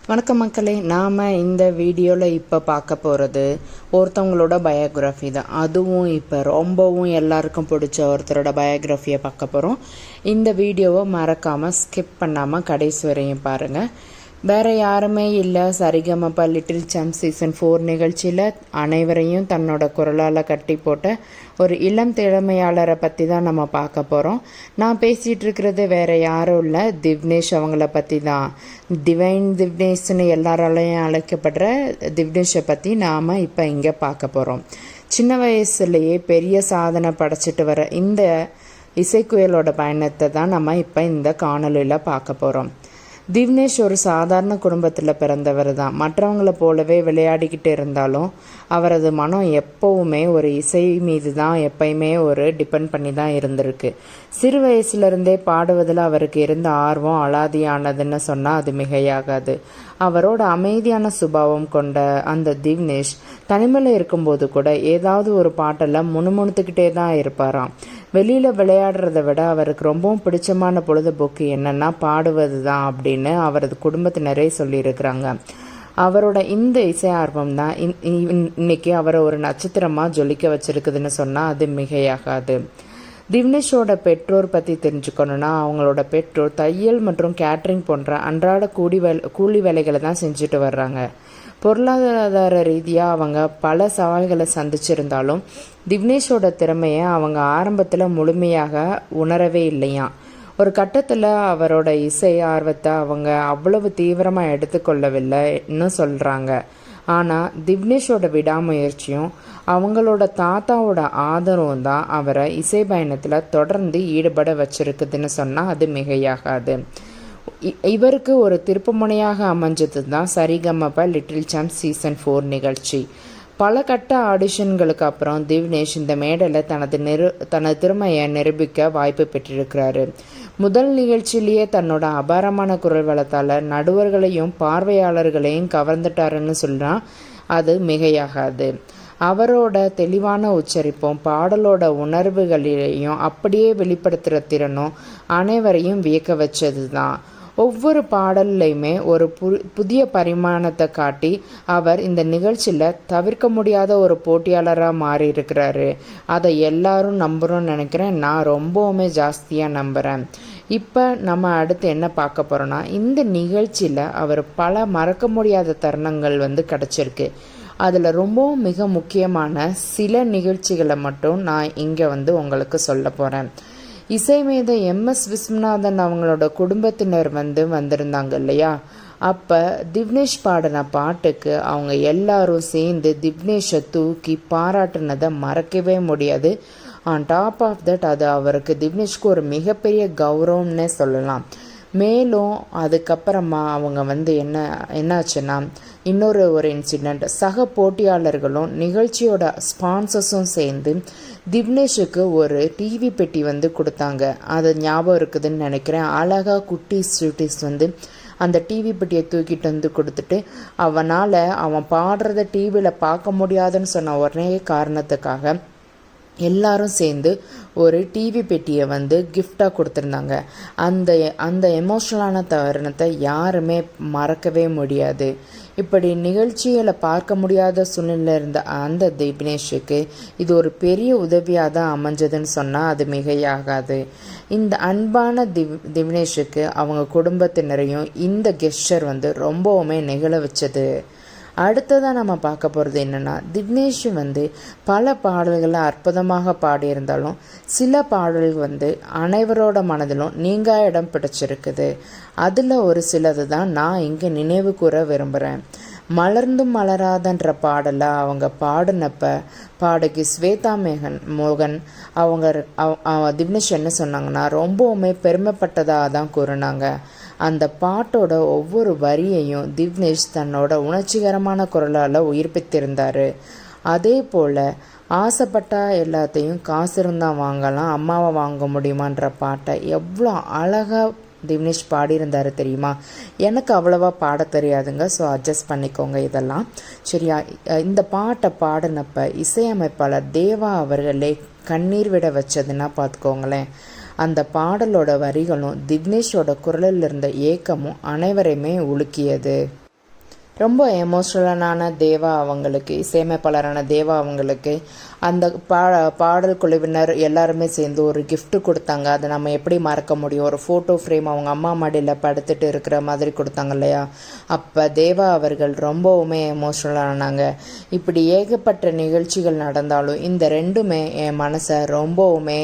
வணக்கம் மக்களே, நாம் இந்த வீடியோவில் இப்போ பார்க்க போகிறது ஒருத்தவங்களோட பயோகிராஃபி தான். அதுவும் இப்போ ரொம்பவும் எல்லாருக்கும் பிடிச்ச ஒருத்தரோட பயோகிராஃபியை பார்க்க போகிறோம். இந்த வீடியோவை மறக்காமல் ஸ்கிப் பண்ணாமல் கடைசி வரையும் பாருங்கள். வேறு யாருமே இல்லை, சரிகமப லிட்டில் சாம்ப் சீசன் 4 நிகழ்ச்சியில் அனைவரையும் தன்னோட குரலால் கட்டி போட்ட ஒரு இளம் திறமையாளரை பற்றி தான் நம்ம பார்க்க போகிறோம். நான் பேசிகிட்டு இருக்கிறது வேறு யாரும் இல்லை, திவ்னேஷ் அவங்கள பற்றி தான். டிவைன் திவ்னேஷ்னு எல்லாராலையும் அழைக்கப்படுற திவ்னேஷை பற்றி நாம் இப்போ இங்கே பார்க்க போகிறோம். சின்ன வயசுலேயே பெரிய சாதனை படைச்சிட்டு வர இந்த இசைக்குயலோட பயணத்தை தான் நம்ம இப்போ இந்த காணொலியில் பார்க்க போகிறோம். திவ்னேஷ் ஒரு சாதாரண குடும்பத்தில் பிறந்தவர் தான். மற்றவங்கள போலவே விளையாடிக்கிட்டு இருந்தாலும் அவரது மனம் எப்போவுமே ஒரு இசை மீது தான் எப்பயுமே ஒரு டிபெண்ட் பண்ணி தான் இருந்திருக்கு. சிறு வயசுலேருந்தே பாடுவதில் அவருக்கு இருந்த ஆர்வம் அலாதியானதுன்னு சொன்னால் அது மிகையாகாது. அவரோட அமைதியான சுபாவம் கொண்ட அந்த திவ்னேஷ் தனிமையில் இருக்கும்போது கூட ஏதாவது ஒரு பாட்டில் முணுமுணுத்துக்கிட்டே தான் இருப்பாராம். வெளியில் விளையாடுறத விட அவருக்கு ரொம்பவும் பிடிச்சமான பொழுதுபோக்கு என்னென்னா பாடுவது தான் அப்படின்னு அவரது குடும்பத்தினரே சொல்லியிருக்கிறாங்க. அவரோட இந்த இசை ஆர்வம் தான் இன்னைக்கு அவரை ஒரு நட்சத்திரமாக ஜொலிக்க வச்சிருக்குதுன்னு சொன்னால் அது மிகையாகாது. திவ்னேஷோட பெற்றோர் பற்றி தெரிஞ்சுக்கணுன்னா அவங்களோட பெற்றோர் தையல் மற்றும் கேட்ரிங் போன்ற அன்றாட கூலி வேலைகளை தான் செஞ்சுட்டு வர்றாங்க. பொருளாதார ரீதியாக அவங்க பல சவால்களை சந்திச்சிருந்தாலும் திவ்னேஷோட திறமையை அவங்க ஆரம்பத்தில் முழுமையாக உணரவே இல்லையாம். ஒரு கட்டத்தில் அவரோட இசை ஆர்வத்தை அவங்க அவ்வளவு தீவிரமாக எடுத்துக்கொள்ளவில்லைன்னு சொல்கிறாங்க. ஆனால் திவ்னேஷோட விடாமுயற்சியும் அவங்களோட தாத்தாவோட ஆதரவும் தான் அவரை இசை பயணத்தில் தொடர்ந்து ஈடுபட வச்சிருக்குதுன்னு சொன்னால் அது மிகையாகாது. இவருக்கு ஒரு திருப்புமுனையாக அமைஞ்சது தான் சரிகமப லிட்டில் சாம்ப் சீசன் 4 நிகழ்ச்சி. பல கட்ட ஆடிஷன்களுக்கு அப்புறம் திவ்னேஷ் இந்த மேடையில் தனது திறமையை நிரூபிக்க வாய்ப்பு பெற்றிருக்கிறாரு. முதல் நிகழ்ச்சியிலேயே தன்னோட அபாரமான குரல் வளத்தால் நடுவர்களையும் பார்வையாளர்களையும் கவர்ந்துட்டாருன்னு சொன்னால் அது மிகையாகாது. அவரோட தெளிவான உச்சரிப்பும் பாடலோட உணர்வுகளையும் அப்படியே வெளிப்படுத்துகிற திறனும் அனைவரையும் வியக்க வச்சது தான். ஒவ்வொரு பாடல்லையுமே ஒரு புதிய பரிமாணத்தை காட்டி அவர் இந்த நிகழ்ச்சியில் தவிர்க்க முடியாத ஒரு போட்டியாளராக மாறி இருக்கிறாரு. அதை எல்லாரும் நம்புகிறோன்னு நினைக்கிறேன். நான் ரொம்பவுமே ஜாஸ்தியாக நம்புகிறேன். இப்போ நம்ம அடுத்து என்ன பார்க்க போகிறோன்னா, இந்த நிகழ்ச்சியில் அவர் பல மறக்க முடியாத தருணங்கள் கிடச்சிருக்கு. அதில் ரொம்பவும் மிக முக்கியமான சில நிகழ்ச்சிகளை மட்டும் நான் இங்கே உங்களுக்கு சொல்ல போகிறேன். இசைமேதை MS விஸ்வநாதன் அவங்களோட குடும்பத்தினர் வந்திருந்தாங்க இல்லையா. அப்போ திவ்னேஷ் பாடின பாட்டுக்கு அவங்க எல்லாரும் சேர்ந்து திவ்னேஷை தூக்கி பாராட்டுனதை மறக்கவே முடியாது. ஆன் டாப் ஆஃப் தட் அது அவருக்கு திவ்னேஷ்க்கு ஒரு மிகப்பெரிய கௌரவம்னே சொல்லலாம். மேலும் அதுக்கப்புறமா அவங்க என்னாச்சுன்னா இன்னொரு இன்சிடெண்ட், சக போட்டியாளர்களும் நிகழ்ச்சியோட ஸ்பான்சர்ஸும் சேர்ந்து திவ்னேஷுக்கு ஒரு டிவி பெட்டி கொடுத்தாங்க. அது ஞாபகம் இருக்குதுன்னு நினைக்கிறேன். அழகாக குட்டீஸ் ஸ்வீட்டீஸ் அந்த டிவி பெட்டியை தூக்கிட்டு கொடுத்துட்டு அவன் பாடுறத டிவியில் பார்க்க முடியாதுன்னு சொன்ன ஒரே காரணத்துக்காக எல்லாரும் சேர்ந்து ஒரு டிவி பெட்டியை கிஃப்டாக கொடுத்துருந்தாங்க. அந்த எமோஷ்னலான தருணத்தை யாருமே மறக்கவே முடியாது. இப்படி நிகழ்ச்சிகளை பார்க்க முடியாத சூழ்நிலை இருந்த அந்த திவ்னேஷுக்கு இது ஒரு பெரிய உதவியாக தான் அமைஞ்சதுன்னு சொன்னால் அது மிகையாகாது. இந்த அன்பான திவ்னேஷுக்கு அவங்க குடும்பத்தினரையும் இந்த கெஸ்டர் ரொம்பவுமே நெகிழ வச்சது. அடுத்ததாக நம்ம பார்க்க போகிறது என்னென்னா, திவ்னேஷ் பல பாடல்களை அற்புதமாக பாடியிருந்தாலும் சில பாடல்கள் அனைவரோட மனதிலும் நீங்கா இடம் பிடிச்சிருக்குது. அதில் ஒரு சிலது தான் நான் இங்கே நினைவு கூற விரும்புகிறேன். மலர்ந்தும் மலராதன்ற பாடலை அவங்க பாடகி ஸ்வேதா மோகன் திவ்னேஷ் என்ன சொன்னாங்கன்னா, ரொம்பவுமே பெருமைப்பட்டதாக தான் கூறினாங்க. அந்த பாட்டோட ஒவ்வொரு வரியையும் திவ்னேஷ் தன்னோட உணர்ச்சிகரமான குரலால் உயிர்ப்பித்திருந்தார். அதே போல் ஆசைப்பட்டா எல்லாத்தையும் காசு இருந்தால் வாங்கலாம், அம்மாவை வாங்க முடியுமான்ற பாட்டை எவ்வளோ அழகாக திவ்னேஷ் பாடியிருந்தார் தெரியுமா. எனக்கு அவ்வளவா பாட தெரியாதுங்க, ஸோ அட்ஜஸ்ட் பண்ணிக்கோங்க இதெல்லாம் சரியா. இந்த பாட்டை பாடினப்ப இசையமைப்பாளர் தேவா அவர்களே கண்ணீர் விட வச்சதுன்னா பார்த்துக்கோங்களேன். அந்த பாடலோட வரிகளும் திவ்னேஷோட குரலில் இருந்த ஏக்கமும் அனைவரையுமே உலுக்கியது. ரொம்ப எமோஷ்னலான தேவா அவங்களுக்கு, இசையமைப்பாளரான தேவா அவங்களுக்கு அந்த பாடல் குழுவினர் எல்லாருமே சேர்ந்து ஒரு gift கொடுத்தாங்க. அதை நம்ம எப்படி மறக்க முடியும்? ஒரு ஃபோட்டோ ஃப்ரேம் அவங்க அம்மா மடியில் படுத்துட்டு இருக்கிற மாதிரி கொடுத்தாங்க இல்லையா? அப்போ தேவா அவர்கள் ரொம்பவுமே எமோஷ்னலானாங்க. இப்படி ஏகப்பட்ட நிகழ்ச்சிகள் நடந்தாலும் இந்த ரெண்டுமே என் மனசை ரொம்பவுமே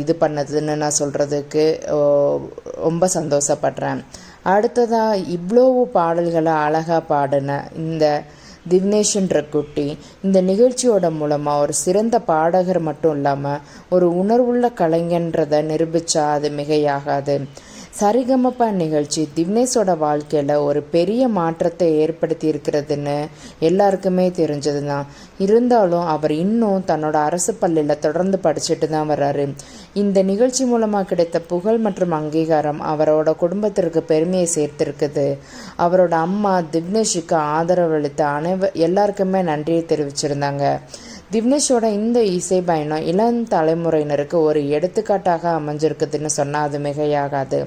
இது பண்ணதுன்னு நான் சொல்கிறதுக்கு ரொம்ப சந்தோஷப்படுறேன். அடுத்ததாக இவ்வளோ பாடல்களை அழகாக பாடின இந்த திவ்னேஷ்ன்ற குட்டி இந்த நிகழ்ச்சியோட மூலமாக ஒரு சிறந்த பாடகர் மட்டும் இல்லாமல் ஒரு உணர்வுள்ள கலைஞன்றதை நிரூபித்தா அது மிகையாகாது. சரிகமப்பா நிகழ்ச்சி திவ்னேஷோட வாழ்க்கையில் ஒரு பெரிய மாற்றத்தை ஏற்படுத்தி இருக்கிறதுன்னு எல்லாருக்குமே தெரிஞ்சது தான். இருந்தாலும் அவர் இன்னும் தன்னோட அரசு பள்ளியில் தொடர்ந்து படிச்சுட்டு தான் வர்றாரு. இந்த நிகழ்ச்சி மூலமாக கிடைத்த புகழ் மற்றும் அங்கீகாரம் அவரோட குடும்பத்திற்கு பெருமையை சேர்த்திருக்குது. அவரோட அம்மா திவ்னேஷுக்கு ஆதரவளித்த எல்லாருக்குமே நன்றியை தெரிவிச்சிருந்தாங்க. திவ்னேஷோட இந்த இசை பயணம் இளம் தலைமுறையினருக்கு ஒரு எடுத்துக்காட்டாக அமைஞ்சிருக்குதுன்னு சொன்னால் அது மிகையாகாது.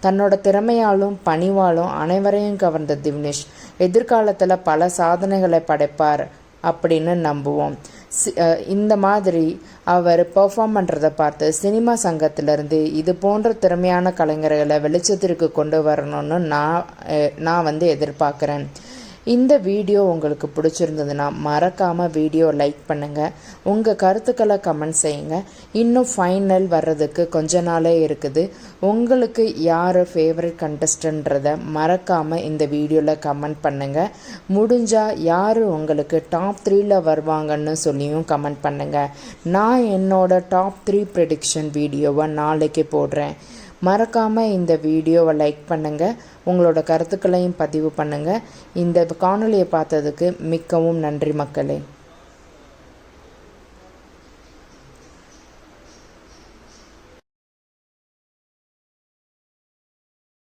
தன்னோட திறமையாலும் பணிவாலும் அனைவரையும் கவர்ந்த திவ்னேஷ் எதிர்காலத்தில் பல சாதனைகளை படைப்பார் அப்படின்னு நம்புவோம். இந்த மாதிரி அவர் பெர்ஃபார்ம் பண்ணுறதை பார்த்து சினிமா சங்கத்திலேருந்து இது போன்ற திறமையான கலைஞர்களை வெளிச்சத்திற்கு கொண்டு வரணும்னு நான் எதிர்பார்க்குறேன். இந்த வீடியோ உங்களுக்கு பிடிச்சிருந்ததுன்னா மறக்காமல் வீடியோ லைக் பண்ணுங்கள். உங்கள் கருத்துக்களை கமெண்ட் செய்யுங்க. இன்னும் ஃபைனல் வர்றதுக்கு கொஞ்ச நாளே இருக்குது. உங்களுக்கு யார் ஃபேவரட் கண்டஸ்டன்றதை மறக்காமல் இந்த வீடியோவில் கமெண்ட் பண்ணுங்கள். முடிஞ்சால் யார் உங்களுக்கு டாப் 3ல் வருவாங்கன்னு சொல்லியும் கமெண்ட் பண்ணுங்கள். நான் என்னோட டாப் 3 ப்ரெடிக்ஷன் வீடியோவை நாளைக்கு போடுறேன். மறக்காமல் இந்த வீடியோவை லைக் பண்ணுங்கள். உங்களோட கருத்துக்களையும் பதிவு பண்ணுங்கள். இந்த காணொலியை பார்த்ததுக்கு மிக்கவும் நன்றி மக்களே.